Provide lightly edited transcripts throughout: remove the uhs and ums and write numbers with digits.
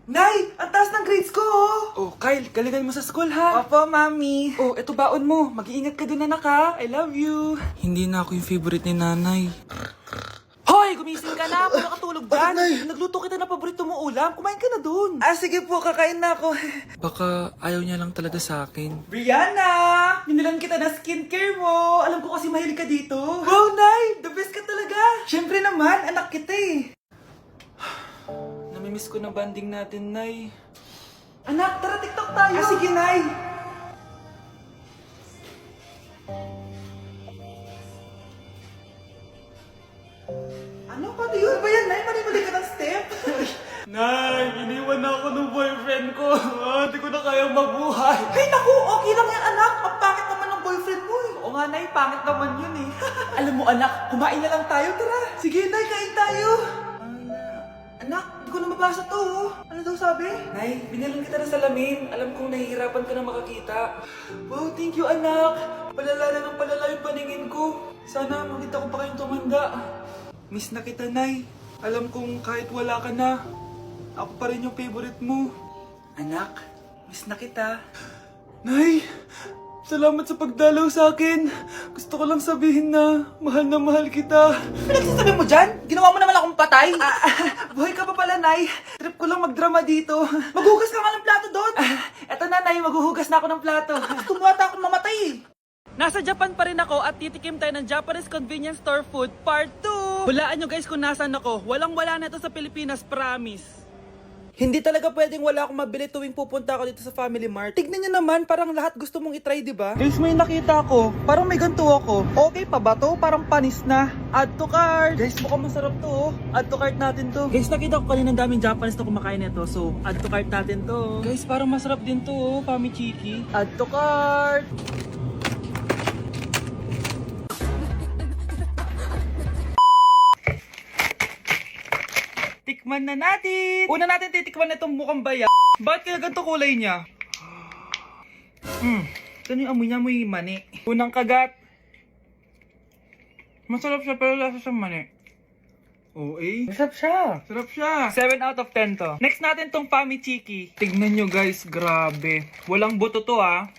Nay, ang taas ng grades ko, oh! Oh, Kyle, galingan mo sa school, ha? Opo, mami. Oh, eto baon mo. Mag-iingat ka dun, anak, ha? I love you. Hindi na ako yung favorite ni nanay. Hoy, gumising ka na. Puro ka tulog dyan. Nay? Nagluto kita na paborito mo ulam. Kumain ka na dun. Ah, sige po, kakain na ako. Baka ayaw niya lang talaga sa akin. Brianna! Binilan kita na skincare mo. Alam ko kasi mahilig ka dito. Wow, Nay! The best ka talaga. Siyempre naman, anak kita eh. Namimiss ko na banding natin, Nay. Anak, tara TikTok tayo. Ah, sige, Nay. Ano? Paano yun ba yan, Nay? Mali-mali ka ng step? Nay, iniwan na ako ng boyfriend ko. Hindi ko na kayang mabuhay. Ay, naku! Okay lang yan, anak. Ang pangit naman ng boyfriend mo eh. Oo nga, Nay. Pangit naman yun eh. Alam mo, anak, kumain na lang tayo. Tara. Sige, Nay. Kain tayo. Anak, hindi ko na mabasa to. Oh. Ano daw sabi? Nay, binilan kita ng salamin. Alam kong nahihirapan ka na makakita. Wow, thank you, anak. Palala na ng palala yung paningin ko. Sana makita ko pa kayong tumanda. Miss na kita, Nay. Alam kong kahit wala ka na, ako pa rin yung favorite mo. Anak, miss na kita. Nay, salamat sa pagdalaw sa akin. Gusto ko lang sabihin na mahal kita. Pinagsasabi mo dyan? Ginawa mo naman akong patay? Buhay ka pa pala, Nay. Trip ko lang magdrama dito. Maghugas ka nga ng plato doon. Eto na, Nay. Maghuhugas na ako ng plato. Gusto mo ata akong mamatay eh. Nasa Japan pa rin ako at titikim tayo ng Japanese convenience store food part 2. Hulaan nyo guys kung nasan ako. Walang-wala na ito sa Pilipinas, promise. Hindi talaga pwedeng wala akong mabili tuwing pupunta ako dito sa Family Mart. Tignan nyo naman, parang lahat gusto mong itry, di ba? Guys, may nakita ko. Parang may ganito ako. Okay pa ba to? Parang panis na. Add to cart. Guys, mukhang masarap to. Oh. Add to cart natin to. Guys, nakita ko kanina daming Japanese na kumakain nito. So, add to cart natin to. Guys, parang masarap din to, oh. Pamichiki. Add to cart. Tikman na natin! Una natin titikman na itong mukhang baya. Bakit kaya ganito kulay niya? Ito yung amoy niya, amoy mani. Unang kagat. Masarap siya pero lasa sa mani. Oo eh. Masarap siya. Sarap siya. 7 out of 10 to. Next natin tong Pamichiki. Tignan nyo guys, grabe. Walang buto to ah.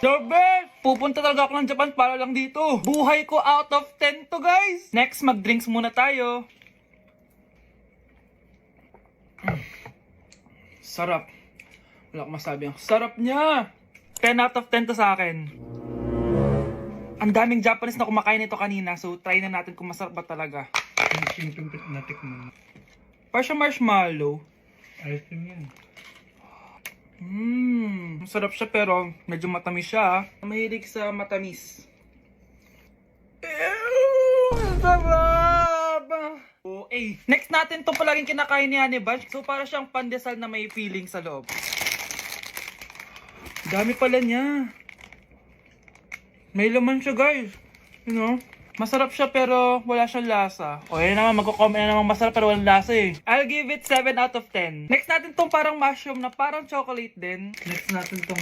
The best! Pupunta talaga ako ng Japan para lang dito. Buhay ko out of 10 to guys. Next, mag-drinks muna tayo. Sarap. Wala akong masabi. Ang sarap niya. 10 out of 10 to sa akin. Ang daming Japanese na kumakain nito kanina. So, try na natin kung masarap ba talaga. Parang siya marshmallow. Ayos yun. Masarap siya pero medyo matamis siya. Mahilig sa matamis. Sarap! Oh, eh. Next natin itong palaging kinakain ni Honey Bunch. So, para siyang pandesal na may feeling sa loob. Dami pala niya. May laman siya, guys. You know? Masarap siya pero wala siyang lasa. O yan naman, magko-comment na naman masarap pero walang lasa eh. I'll give it 7 out of 10. Next natin tong parang mushroom na parang chocolate din. Next natin tong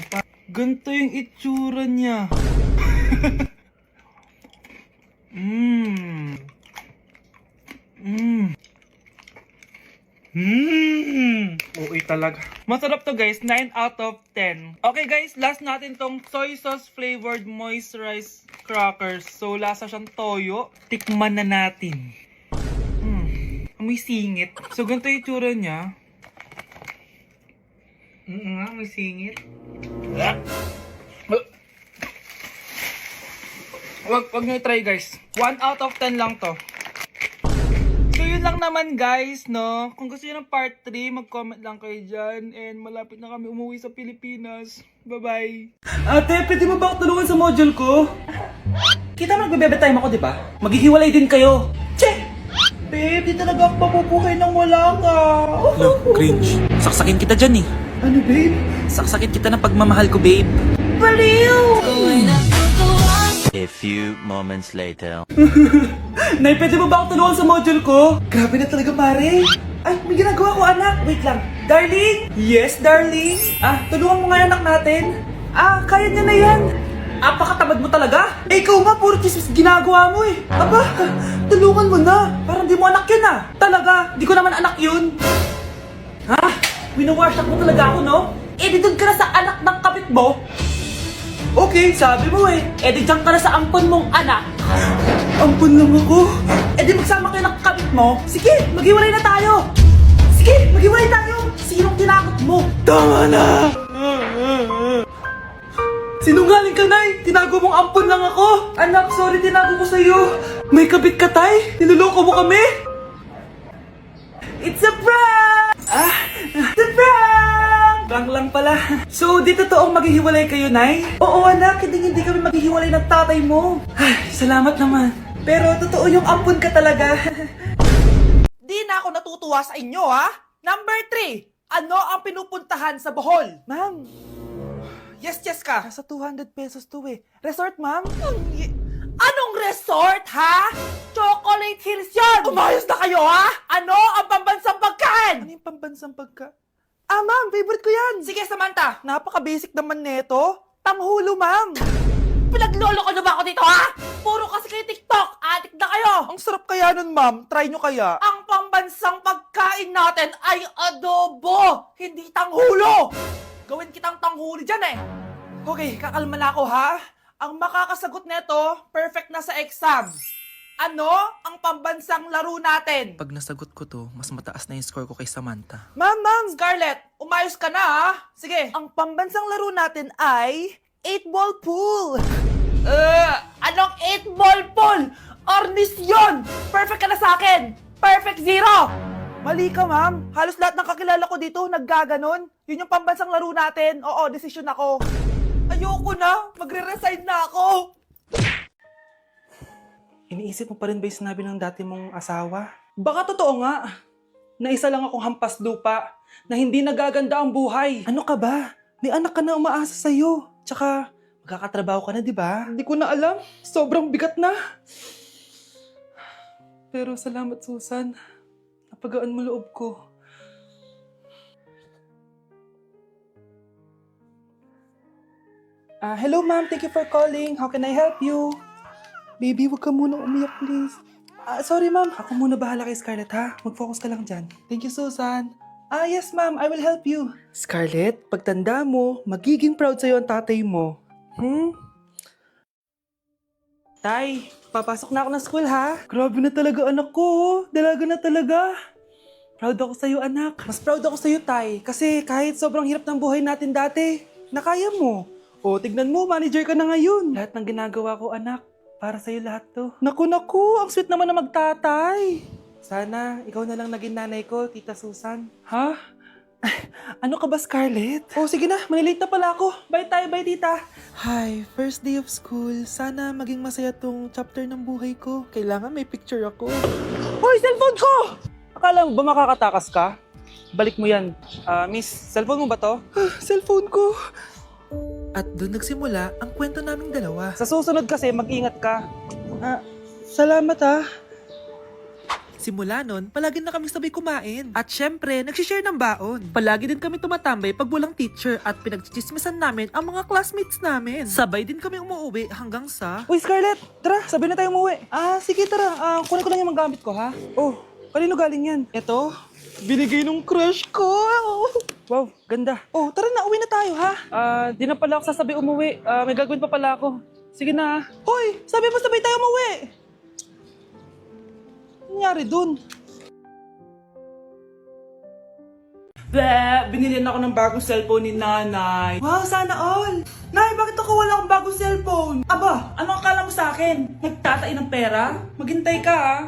ganito yung itsura niya. Okay talaga. Masarap to guys, 9 out of 10. Okay guys, last natin tong soy sauce flavored moisturized crackers. So lasa siyang toyo. Tikman na natin. Amoy singit. So ganito yung itsura niya. May singit. Wag nyo try guys. 1 out of 10 lang to. So yun lang naman guys, no? Kung gusto nyo ng part 3, mag-comment lang kayo dyan. And malapit na kami umuwi sa Pilipinas. Bye-bye! Ate, pwede mo ba ako tulungan sa module ko? Kita mo nagbebebe time ako, di ba? Maghihiwalay din kayo. Che! Babe, di talaga ako papupuhay nang wala ka. Cringe. Saksakin kita dyan eh. Ano, babe? Saksakin kita ng pagmamahal ko, babe. Baliw! A few moments later. Nay, pwede mo ba ako tulungan sa module ko? Grabe na talaga, pare. Ay, may ginagawa ko, anak. Wait lang. Darling? Yes, darling? Tulungan mo nga yung anak natin. Kaya niya na yan. Apakatamad mo talaga. Eh, ikaw nga, puro chismis ginagawa mo eh. Aba, tulungan mo na. Parang di mo anak yun ah. Talaga, di ko naman anak yun. Ha? Winawash up mo talaga ako, no? Eh, di doon ka na sa anak ng kapit mo. Okay, sabi mo eh. Eh, di dyan ka na sa ampon mong anak. Ampon lang ako. Eh, di magsama kayo ng kapit mo. Sige, maghiwalay na tayo. Sige, maghiwalay tayo. Sinong tinakot mo? Tama na! Sinungaling ka, Nay! Tinago mong ampon lang ako! Anak, sorry, tinago ko sa'yo! May kabit ka, Tay? Niloloko mo kami? It's a prank! It's a prank! Prank lang pala. So, di totoong maghihiwalay kayo, Nay? Oo, anak, hindi kami maghihiwalay ng tatay mo. Ay, salamat naman. Pero totoo yung ampon ka talaga. Di na ako natutuwa sa inyo, ha? Number 3, ano ang pinupuntahan sa Bohol? Ma'am, yes ka. Nasa 200 pesos to eh. Resort, ma'am? Anong resort, ha? Chocolate Hills yun! Umayos na kayo, ha? Ano ang pambansang pagkain? Ano yung pambansang pagkain? Ah, ma'am, favorite ko yan. Sige, Samantha. Napaka-basic naman neto. Tanghulo, ma'am. Pinaglolo ko na ba ako dito, ha? Puro kasi kayo TikTok. Adik na kayo. Ang sarap kaya nun, ma'am. Try nyo kaya. Ang pambansang pagkain natin ay adobo, hindi tanghulo. Gawin kitang tanghuli dyan eh. Okay, kakalma na ako ha. Ang makakasagot neto, perfect na sa exam. Ano ang pambansang laro natin? Pag nasagot ko to, mas mataas na yung score ko kay Samantha. Ma'am, Scarlett, umayos ka na ha. Sige, ang pambansang laro natin ay 8-ball pool. Anong 8-ball pool? Ornis yun! Perfect ka na sa akin! Perfect 0! Mali ka, ma'am. Halos lahat ng kakilala ko dito naggaganon. Yun yung pambansang laro natin. Oo, desisyon ako. Ayoko na. Magre-resign na ako. Iniisip mo pa rin ba yung sinabi ng dati mong asawa? Baka totoo nga. Na isa lang akong hampas lupa. Na hindi nagaganda ang buhay. Ano ka ba? May anak ka na umaasa sa'yo. Tsaka, magkakatrabaho ka na, di ba? Hindi ko na alam. Sobrang bigat na. Pero salamat, Susan. Napagaan mo loob ko. Hello ma'am, thank you for calling. How can I help you? Baby, wag ka muna umiyak please. Sorry ma'am, ako muna bahala kay Scarlett ha. Mag-focus ka lang dyan. Thank you Susan. Yes ma'am, I will help you. Scarlett, pagtanda mo, magiging proud sa'yo ang tatay mo. Tay, papasok na ako ng school ha. Grabe na talaga anak ko. Dalaga na talaga. Proud ako sa'yo anak. Mas proud ako sa'yo tay. Kasi kahit sobrang hirap ng buhay natin dati, nakaya mo. O tignan mo, manager ka na ngayon. Lahat ng ginagawa ko anak, para sa'yo lahat to. Naku, ang sweet naman na magtatay. Sana, ikaw na lang naging nanay ko, Tita Susan. Ha? Ano ka ba, Scarlett? Oh, sige na. Malilate na pala ako. Bye tayo, bye, tita. Hi, first day of school. Sana maging masaya tong chapter ng buhay ko. Kailangan may picture ako. Hoy, cellphone ko! Akala mo ba makakatakas ka? Balik mo yan. Miss, cellphone mo ba to? Cellphone ko. At doon nagsimula ang kwento naming dalawa. Sa susunod kasi, mag-ingat ka. Salamat ha. Simula nun, palagi na kami sabay kumain. At syempre, nagsishare ng baon. Palagi din kami tumatambay pag walang teacher at pinagchichismisan namin ang mga classmates namin. Sabay din kami umuwi hanggang sa... Uy, Scarlett! Tara, sabay na tayo umuwi. Sige, tara. Kunin ko lang yung mga gamit ko, ha? Oh, kanino galing yan? Eto, binigay nung crush ko. Wow, ganda. Oh, tara na, uwi na tayo, ha? Di na pala ako sasabi umuwi. May gagawin pa pala ako. Sige na, ha? Hoy, sabi mo sabay tayo umuwi. Nangyari dun? Binilihan ako ng bagong cellphone ni nanay. Wow, sana all! Nay, bakit ako wala akong bagong cellphone? Aba, ano akala mo sa akin? Nagtatain ng pera? Maghintay ka, ha?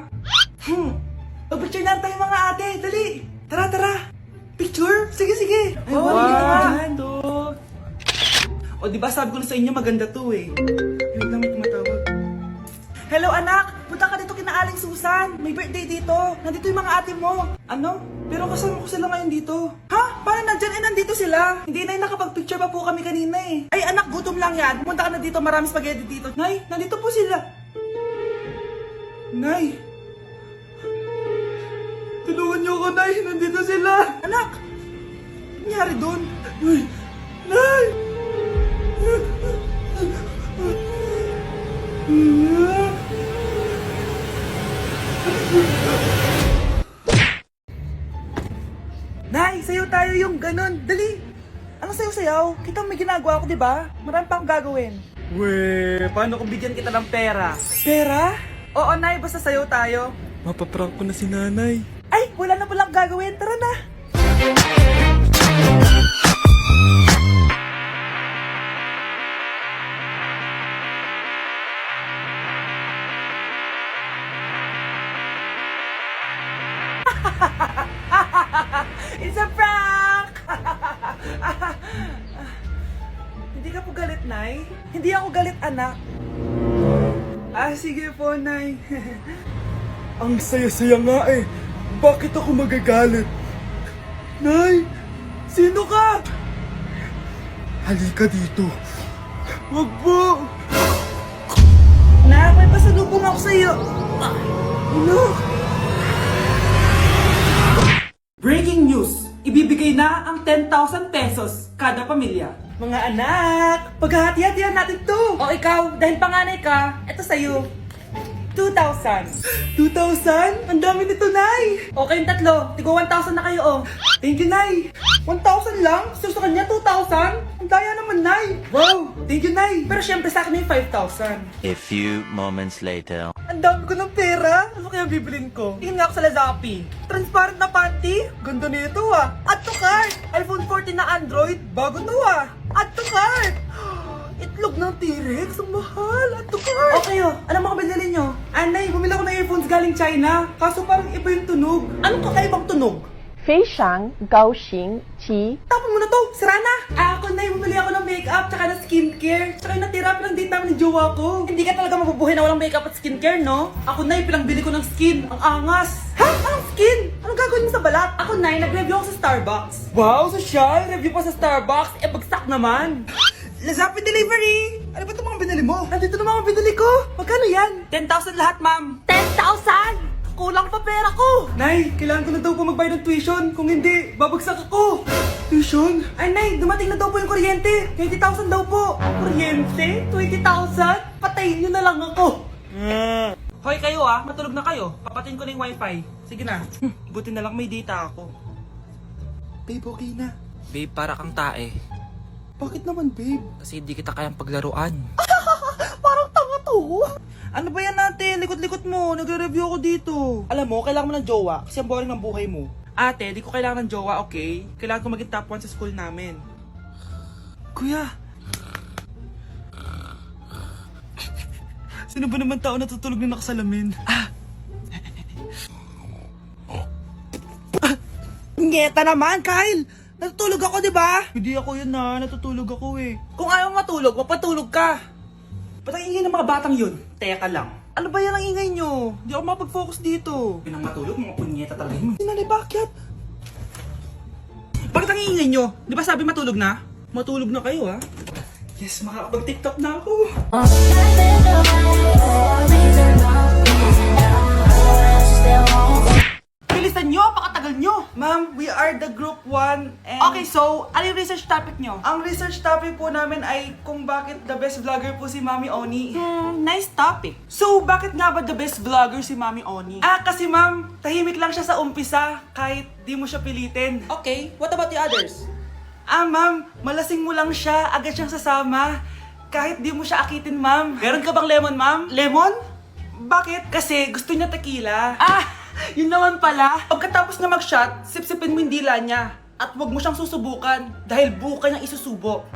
Pag-picture na tayo mga ate, dali! Tara! Picture? Sige! Ay, wow! O, diba sabi ko na sa inyo maganda to eh. Wait lang, may tumatawag. Hello anak! Punta ka dito kina Aling Susan. May birthday dito. Nandito yung mga ate mo. Ano? Pero kasama ko sila ngayon dito. Ha? Paano nandyan? Nandito sila. Hindi na nakapag-picture pa po kami kanina eh. Ay anak, gutom lang yan. Pumunta ka na dito. Maraming spaghetti dito. Nay, nandito po sila. Nay. Tulungan niyo ako, Nay. Nandito sila. Anak! Ano nangyari doon? Nay! sayo tayo yung ganon. Dali! Ano sayo-sayaw? Kita mo may ginagawa ko, di ba? Marami pa akong gagawin. Weh, paano kung bigyan kita ng pera? Pera? Oo, Nay, basta sayo tayo. Mapaprank ko na si nanay. Ay, wala na palang gagawin. Tara na! It's a prank! Hindi ka po galit, Nay? Hindi ako galit, anak. Sige po, Nay. Ang saya-saya nga eh. Bakit ako magagalit? Nay! Sino ka? Halika dito. Wag po! Nak, may pasalubong ako sa'yo. Ano? Breaking news! Ibibigay na ang 10,000 pesos kada pamilya. Mga anak, paghahati-hatihan natin to. O ikaw, dahil panganay ka, eto sa'yo. 2,000. 2,000? Ang dami nito, Nay. O kayong tatlo, tigo 1,000 na kayo, oh. Thank you, Nay. 1,000 lang? So sa kanya, 2,000? Ang daya naman, Nay. Wow, thank you, Nay. Pero syempre sa akin yung 5,000. A few moments later. Ang dami ko ng pera. Ano kaya bibilin ko? Tingin nga ako sa Lazappi. Transparent na panty? Ganda nito ah. Add to cart. iPhone 14 na Android. Bago to ah. Add to cart. Itlog ng T-Rex. Ang mahal. Add to cart. Okay oh. Ano mga binili nyo? Anay, bumili ako ng earphones galing China. Kaso parang iba yung tunog. Anong kakaibang tunog? 非常高兴其 Tapon mo na to! Sira na! Ako na bumili ako ng makeup tsaka ng skincare. Tsaka yung natira pa ng date namin ng jowa ko. Hindi ka talaga mabubuhay na walang makeup at skincare, no? Ako na pinangbili ko ng skin. Ang angas! Ha? Anong skin? Anong gagawin mo sa balat? Ako na nag-review ako sa Starbucks. Wow, social! Review pa sa Starbucks? Eh, bagsak naman! Lazappi Delivery! Ano ba itong mga binili mo? Nandito na mga binili ko! Magkano yan? 10,000 lahat, ma'am! 10,000! Kulang pa pera ko! Nay, kailangan ko na daw po magbayad ng tuition. Kung hindi, babagsak ako. Tuition? Ay, Nay, dumating na daw po yung kuryente. 20,000 daw po. Kuryente? 20,000? Patayin nyo na lang ako. Hoy kayo matulog na kayo. Papatin ko na yung wifi. Sige na. Buti na lang may data ako. Babe, okay na. Babe, para kang tae. Bakit naman, babe? Kasi hindi kita kayang paglaruan. Parang tanga to. Ano ba yan natin? Likot-likot mo. Nagre-review ako dito. Alam mo, kailangan mo ng jowa kasi ang boring ng buhay mo. Ate, di ko kailangan ng jowa, okay? Kailangan ko maging top 1 sa school namin. Kuya! Sino ba naman tao natutulog na nakasalamin? Ngeta naman, Kyle! Natutulog ako, di ba? Hindi ako yun natutulog ako eh. Kung ayaw matulog, mapatulog ka! Ba't ang ingay ng mga batang yun? Teka lang. Ano ba yan ang ingay nyo? Hindi ako makapag-focus dito. Pinang matulog, mga punyeta talaga yun. Sinanay, bakit? Bakit ang ingay nyo? Di ba sabi matulog na? Matulog na kayo Yes, makakapag-tiktok na ako. Bilisan nyo, pakatagal nyo. Ma'am, we are the group 1 and... Okay, so, ano yung research topic nyo? Ang research topic po namin ay kung bakit the best vlogger po si Mami Oni. Nice topic. So, bakit nga ba the best vlogger si Mami Oni? Kasi ma'am, tahimik lang siya sa umpisa kahit di mo siya pilitin. Okay, what about the others? Ma'am, malasing mo lang siya, agad siyang sasama. Kahit di mo siya akitin, ma'am. Meron ka bang lemon, ma'am? Lemon? Bakit? Kasi gusto niya tequila. Yun naman pala. Pagkatapos na mag-shot, sipsipin mo yung dila niya. At huwag mo siyang susubukan dahil buka niyang isusubo.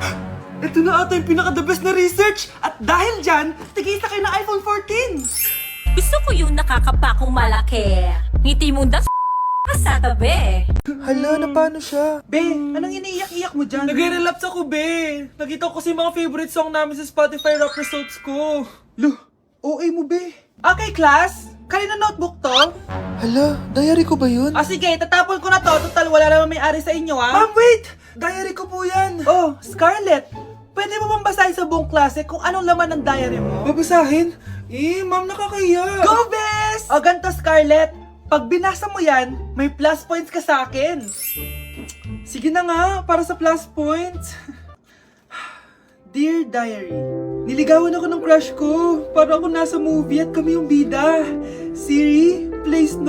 Ito na ata yung pinaka-the best na research. At dahil dyan, tigisa kayo ng iPhone 14. Gusto ko yung nakakapakong malaki. Ngiti mo da sa tabi. Hala, na paano siya? Be, anong iniiyak-iyak mo dyan? Nagre-relapse ako, be. Nakita ko kasi mga favorite song namin sa Spotify rap results ko. Lo, OA mo, be. Okay, class. Kanina notebook to? Hala, diary ko ba yun? Sige, tatapon ko na to. Total, wala naman may-ari sa inyo, Ma'am, wait! Diary ko po yan. Oh, Scarlett. Pwede mo bang basahin sa buong klase kung anong laman ng diary mo? Babasahin? Ma'am, nakakahiya. Go, Bes! O, ganito, Scarlett. Pag binasa mo yan, may plus points ka sa akin. Sige na nga, para sa plus points. Dear Diary, niligawan ako ng crush ko. Para ako nasa movie at kami yung bida. Siri, please no.